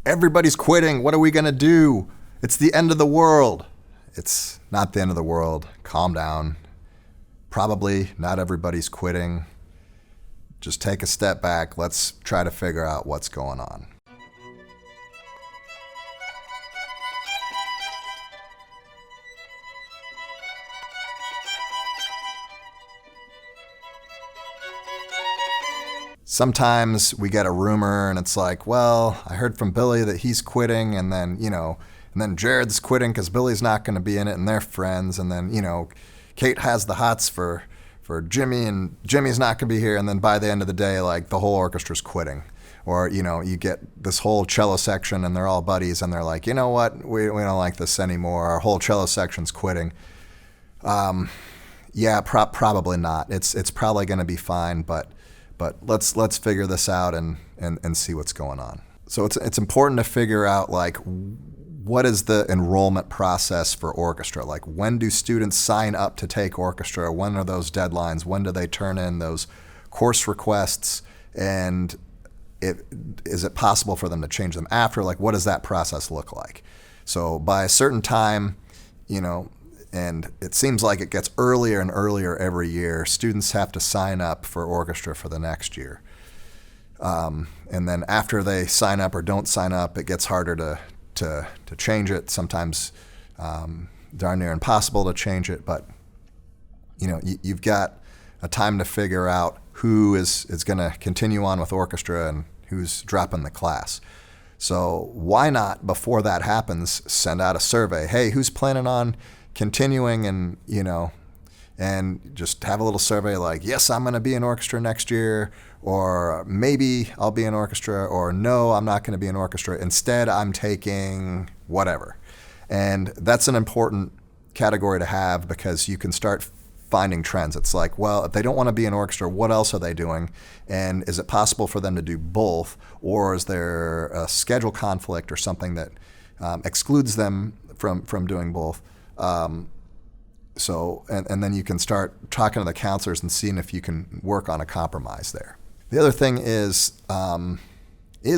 Everybody's quitting. What are we going to do? It's the end of the world. It's not the end of the world. Calm down. Probably not everybody's quitting. Just take a step back. Let's try to figure out what's going on. Sometimes we get a rumor and it's like, well, I heard from Billy that he's quitting, and then, and then Jared's quitting because Billy's not going to be in it and they're friends. And then, Kate has the hots for Jimmy and Jimmy's not going to be here. And then by the end of the day, like the whole orchestra's quitting. Or, you get this whole cello section and they're all buddies and they're like, you know what, we don't like this anymore. Our whole cello section's quitting. Yeah, probably not. It's probably going to be fine, but let's figure this out and see what's going on. So it's important to figure out, like, what is the enrollment process for orchestra? Like, when do students sign up to take orchestra? When are those deadlines? When do they turn in those course requests? And is it possible for them to change them after? Like, what does that process look like? So by a certain time, and it seems like it gets earlier and earlier every year, students have to sign up for orchestra for the next year. And then after they sign up or don't sign up, it gets harder to change it. Sometimes darn near impossible to change it. But you've got a time to figure out who is going to continue on with orchestra and who's dropping the class. So why not, before that happens, send out a survey? Hey, who's planning on continuing? And just have a little survey like, yes, I'm going to be in orchestra next year, or maybe I'll be in orchestra, or no, I'm not going to be in orchestra. Instead, I'm taking whatever. And that's an important category to have, because you can start finding trends. It's like, well, if they don't want to be in orchestra, what else are they doing? And is it possible for them to do both? Or is there a schedule conflict or something that excludes them from doing both? So then you can start talking to the counselors and seeing if you can work on a compromise there. The other thing is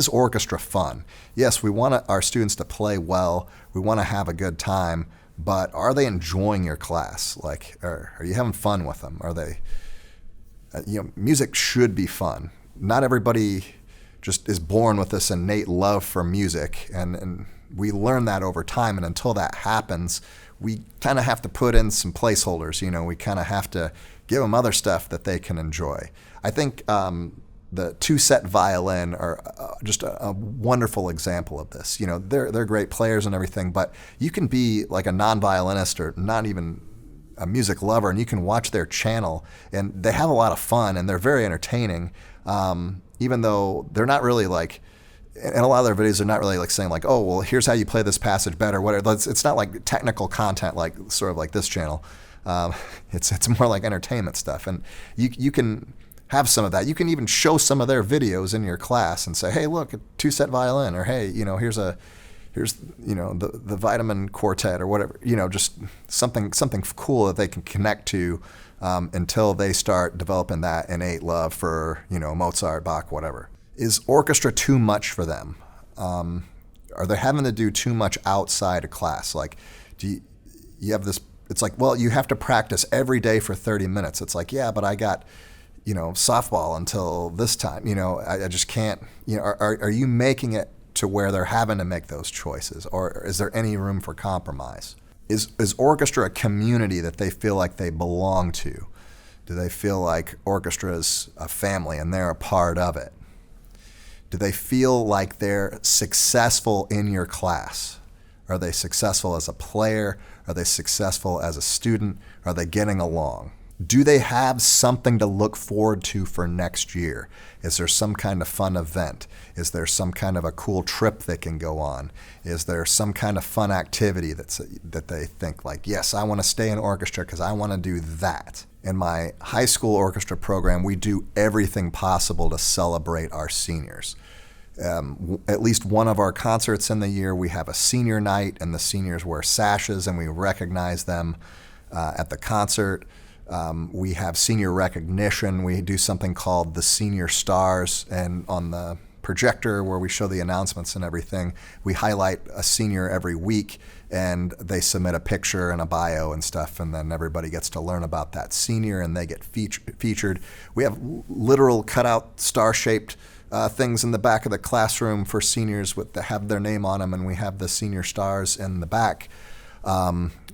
orchestra fun? Yes, we want our students to play well. We want to have a good time, but are they enjoying your class? Like, are you having fun with them? Are they, music should be fun. Not everybody just is born with this innate love for music, and we learn that over time, and until that happens, we kind of have to put in some placeholders. We kind of have to give them other stuff that they can enjoy. I think the two-set violin are just a wonderful example of this. They're great players and everything, but you can be like a non-violinist or not even a music lover, and you can watch their channel, and they have a lot of fun, and they're very entertaining, even though they're not really like, in a lot of their videos, they're not really like saying like, oh, well, here's how you play this passage better. Whatever. It's not like technical content, like sort of like this channel. It's more like entertainment stuff, and you can have some of that. You can even show some of their videos in your class and say, hey, look, a two-set violin, or hey, here's the vitamin quartet, or whatever. Just something cool that they can connect to until they start developing that innate love for Mozart, Bach, whatever. Is orchestra too much for them? Are they having to do too much outside of class? Like, do you have this, it's like, well, you have to practice every day for 30 minutes. It's like, yeah, but I got, softball until this time. I just can't, are you making it to where they're having to make those choices? Or is there any room for compromise? Is orchestra a community that they feel like they belong to? Do they feel like orchestra is a family and they're a part of it? Do they feel like they're successful in your class? Are they successful as a player? Are they successful as a student? Are they getting along? Do they have something to look forward to for next year? Is there some kind of fun event? Is there some kind of a cool trip they can go on? Is there some kind of fun activity that they think like, yes, I want to stay in orchestra because I want to do that? In my high school orchestra program, we do everything possible to celebrate our seniors. At least one of our concerts in the year, we have a senior night, and the seniors wear sashes, and we recognize them at the concert. We have senior recognition. We do something called the Senior Stars, and on the projector where we show the announcements and everything. We highlight a senior every week, and they submit a picture and a bio and stuff, and then everybody gets to learn about that senior, and they get featured. We have literal cutout star-shaped things in the back of the classroom for seniors that have their name on them, and we have the senior stars in the back.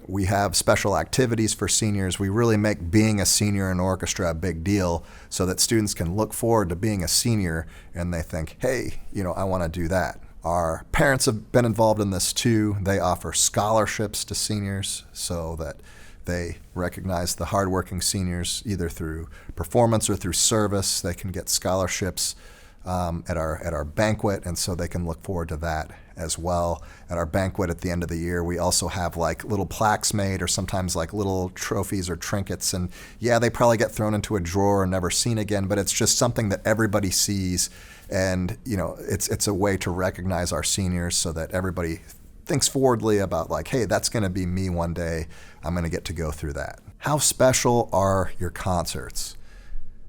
We have special activities for seniors. We really make being a senior in orchestra a big deal so that students can look forward to being a senior and they think, hey, I want to do that. Our parents have been involved in this too. They offer scholarships to seniors so that they recognize the hardworking seniors either through performance or through service. They can get scholarships at our banquet, and so they can look forward to that as well. At our banquet at the end of the year, we also have like little plaques made, or sometimes like little trophies or trinkets, and they probably get thrown into a drawer and never seen again, but it's just something that everybody sees, and it's a way to recognize our seniors so that everybody thinks forwardly about like, hey, that's going to be me one day. I'm going to get to go through that. How special are your concerts?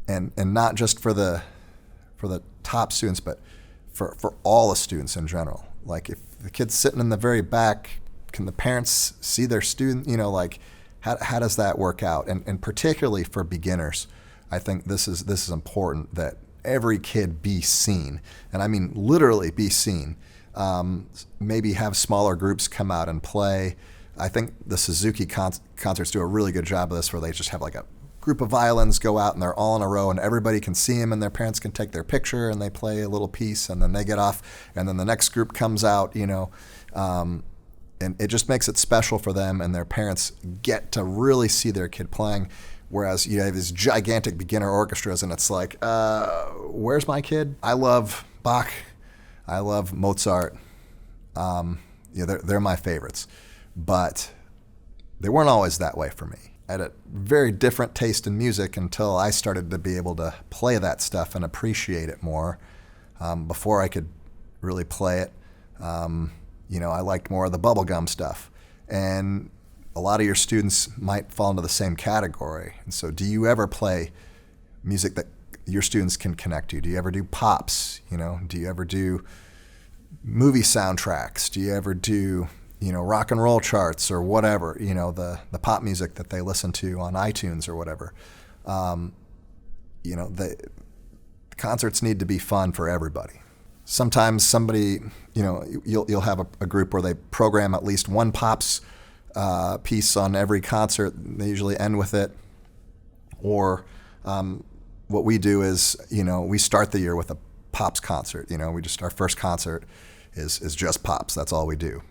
And not just for the top students, but for all the students in general. Like if the kid's sitting in the very back, can the parents see their student? Like how does that work out? And particularly for beginners, I think this is important that every kid be seen, and I mean literally be seen. Maybe have smaller groups come out and play. I think the Suzuki concerts do a really good job of this, where they just have like a group of violins go out and they're all in a row and everybody can see them and their parents can take their picture and they play a little piece and then they get off and then the next group comes out, and it just makes it special for them, and their parents get to really see their kid playing. Whereas you have these gigantic beginner orchestras and it's like, where's my kid? I love Bach. I love Mozart. They're my favorites, but they weren't always that way for me. I had a very different taste in music until I started to be able to play that stuff and appreciate it more. Before I could really play it, I liked more of the bubblegum stuff. And a lot of your students might fall into the same category. And so do you ever play music that your students can connect to? Do you ever do pops? Do you ever do movie soundtracks? Do you ever do rock and roll charts or whatever, the pop music that they listen to on iTunes or whatever? The concerts need to be fun for everybody. Sometimes somebody, you'll have a group where they program at least one pops piece on every concert. They usually end with it. Or what we do is, we start the year with a pops concert. Our first concert is just pops. That's all we do.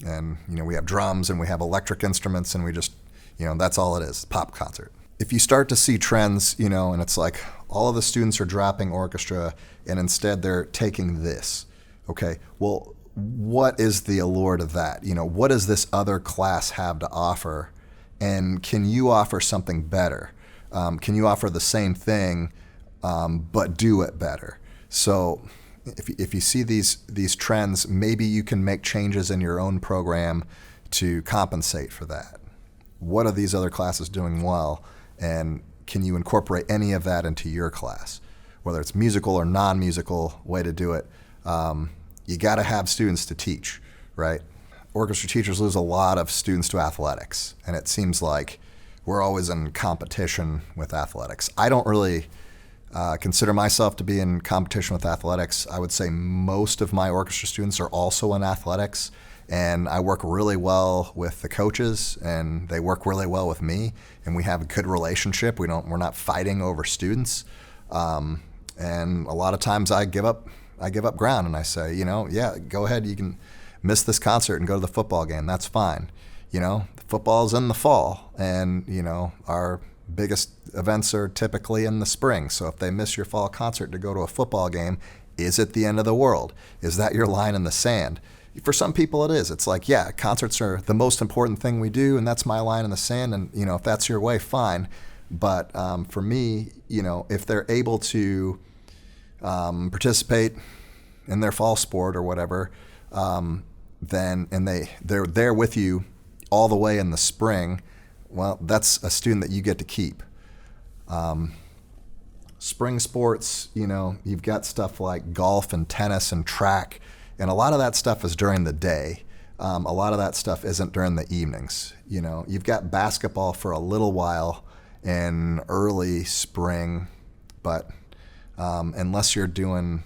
And, we have drums and we have electric instruments and we just, that's all it is, pop concert. If you start to see trends, and it's like all of the students are dropping orchestra and instead they're taking this, okay, well, what is the allure to that? What does this other class have to offer? And can you offer something better? Can you offer the same thing, but do it better? So if you see these trends, maybe you can make changes in your own program to compensate for that. What are these other classes doing well? And can you incorporate any of that into your class? Whether it's musical or non-musical way to do it, you got to have students to teach, right? Orchestra teachers lose a lot of students to athletics, and it seems like we're always in competition with athletics. I don't really consider myself to be in competition with athletics. I would say most of my orchestra students are also in athletics, and I work really well with the coaches, and they work really well with me, and we have a good relationship. We're not fighting over students, and a lot of times I give up ground, and I say, go ahead, you can miss this concert and go to the football game. That's fine. The football's in the fall, and our biggest events are typically in the spring. So if they miss your fall concert to go to a football game, is it the end of the world? Is that your line in the sand? For some people it is. It's like, concerts are the most important thing we do, and that's my line in the sand, and if that's your way, fine. But for me, if they're able to participate in their fall sport or whatever, then they're there with you all the way in the spring, well, that's a student that you get to keep. Spring sports, you've got stuff like golf and tennis and track, and a lot of that stuff is during the day. A lot of that stuff isn't during the evenings. You've got basketball for a little while in early spring, but unless you're doing,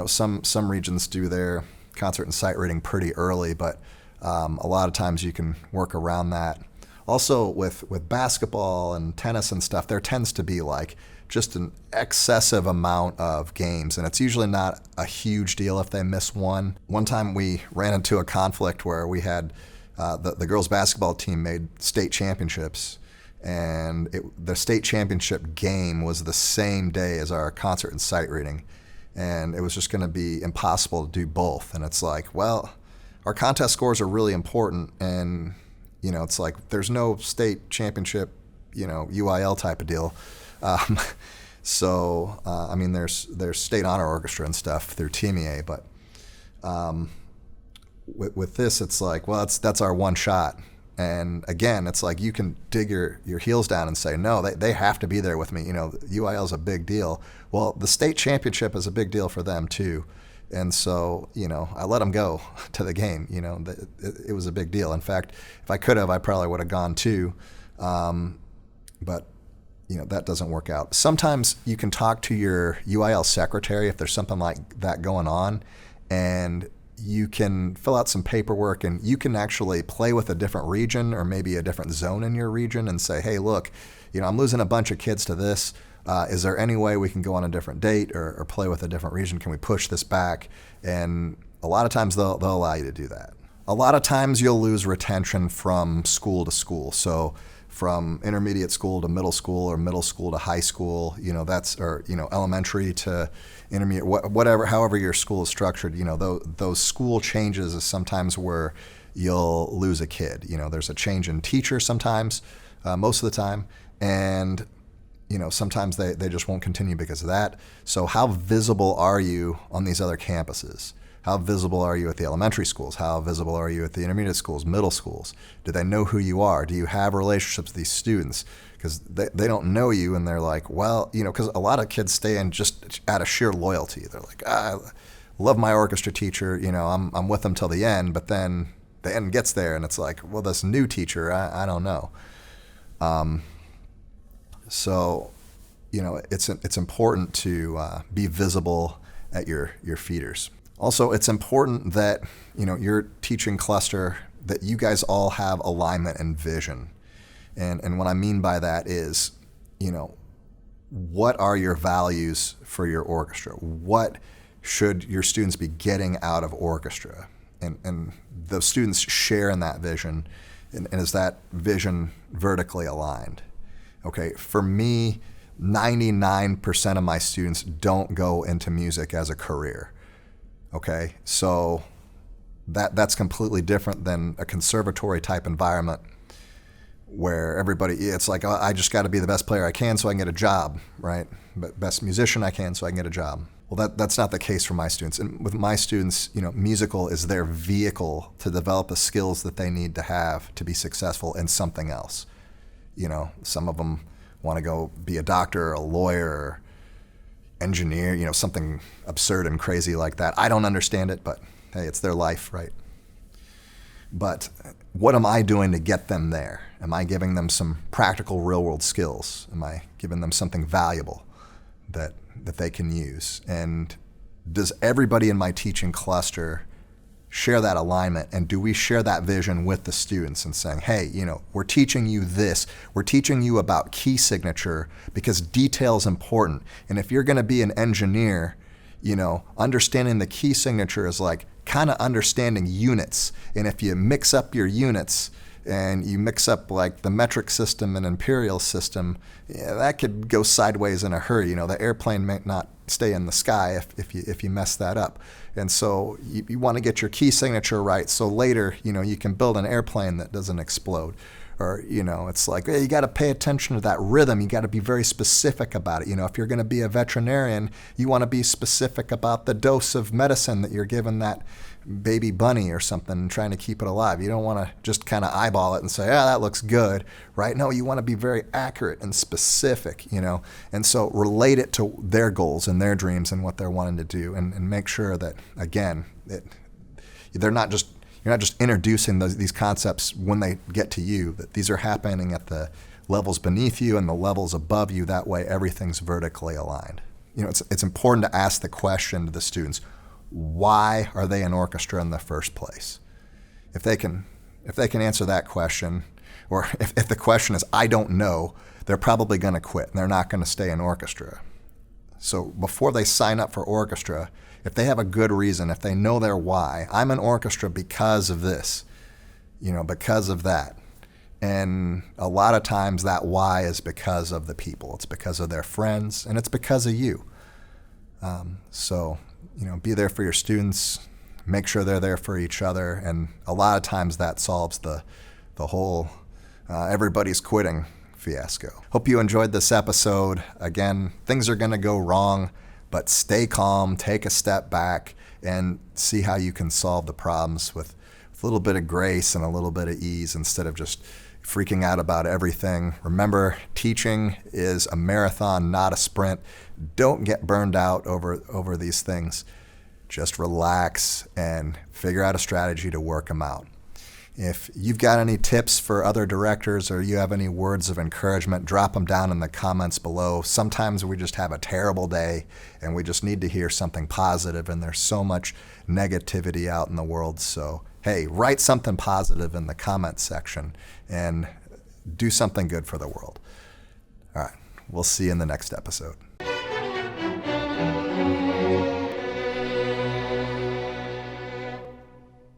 some regions do their concert and sight reading pretty early, but a lot of times you can work around that. Also, with basketball and tennis and stuff, there tends to be like just an excessive amount of games, and it's usually not a huge deal if they miss one. One time we ran into a conflict where we had the girls' basketball team made state championships, and the state championship game was the same day as our concert and sight reading, and it was just going to be impossible to do both. And it's like, well, our contest scores are really important, and it's like there's no state championship, UIL type of deal. There's state honor orchestra and stuff through TMEA, but with this, it's like, well, that's our one shot. And again, it's like you can dig your heels down and say, no, they have to be there with me. UIL is a big deal. Well, the state championship is a big deal for them too. And so, I let them go to the game. It was a big deal. In fact, if I could have, I probably would have gone too. But that doesn't work out. Sometimes you can talk to your UIL secretary if there's something like that going on, and you can fill out some paperwork, and you can actually play with a different region or maybe a different zone in your region and say, hey, look, I'm losing a bunch of kids to this. Is there any way we can go on a different date or play with a different region? Can we push this back? And a lot of times they'll allow you to do that. A lot of times you'll lose retention from school to school. So from intermediate school to middle school or middle school to high school, elementary to intermediate, whatever, however your school is structured, those school changes is sometimes where you'll lose a kid. There's a change in teacher sometimes, most of the time, and sometimes they just won't continue because of that. So how visible are you on these other campuses? How visible are you at the elementary schools? How visible are you at the intermediate schools, middle schools? Do they know who you are? Do you have relationships with these students? Because they don't know you, and they're like, well, because a lot of kids stay in just out of sheer loyalty. They're like, I love my orchestra teacher, I'm with them till the end, but then the end gets there, and it's like, well, this new teacher, I don't know. So, it's important to be visible at your feeders. Also, it's important that, your teaching cluster, that you guys all have alignment and vision. And what I mean by that is, what are your values for your orchestra? What should your students be getting out of orchestra? And the students share in that vision, and is that vision vertically aligned? Okay, for me, 99% of my students don't go into music as a career. Okay, so that's completely different than a conservatory type environment where everybody, it's like, oh, I just got to be the best player I can so I can get a job, right? But best musician I can so I can get a job. Well, that's not the case for my students. And with my students, musical is their vehicle to develop the skills that they need to have to be successful in something else. Some of them want to go be a doctor or a lawyer or engineer, something absurd and crazy like that. I don't understand it, but hey, it's their life, right? But what am I doing to get them there? Am I giving them some practical real-world skills? Am I giving them something valuable that they can use? And does everybody in my teaching cluster share that alignment, and do we share that vision with the students and saying, hey, we're teaching you this. We're teaching you about key signature because detail is important. And if you're going to be an engineer, understanding the key signature is like kind of understanding units. And if you mix up your units and you mix up like the metric system and imperial system, that could go sideways in a hurry. The airplane may not stay in the sky if you mess that up. And so you want to get your key signature right so later, you can build an airplane that doesn't explode. Or, it's like, hey, you got to pay attention to that rhythm. You got to be very specific about it. If you're going to be a veterinarian, you want to be specific about the dose of medicine that you're giving that baby bunny or something and trying to keep it alive. You don't want to just kind of eyeball it and say, that looks good, right? No, you want to be very accurate and specific, and so relate it to their goals and their dreams and what they're wanting to do, and make sure that, again, you're not just introducing these concepts when they get to you, that these are happening at the levels beneath you and the levels above you. That way everything's vertically aligned. It's important to ask the question to the students, why are they in orchestra in the first place? If they can answer that question, or if the question is, I don't know, they're probably going to quit and they're not going to stay in orchestra. So before they sign up for orchestra, if they have a good reason, if they know their why, I'm in orchestra because of this, because of that. And a lot of times that why is because of the people. It's because of their friends, and it's because of you. So be there for your students, make sure they're there for each other, and a lot of times that solves the whole everybody's quitting fiasco. Hope you enjoyed this episode. Again, things are going to go wrong, but stay calm, take a step back, and see how you can solve the problems with a little bit of grace and a little bit of ease instead of just freaking out about everything. Remember, teaching is a marathon, not a sprint. Don't get burned out over these things. Just relax and figure out a strategy to work them out. If you've got any tips for other directors or you have any words of encouragement, drop them down in the comments below. Sometimes we just have a terrible day and we just need to hear something positive, and there's so much negativity out in the world. So, hey, write something positive in the comments section and do something good for the world. All right, we'll see you in the next episode.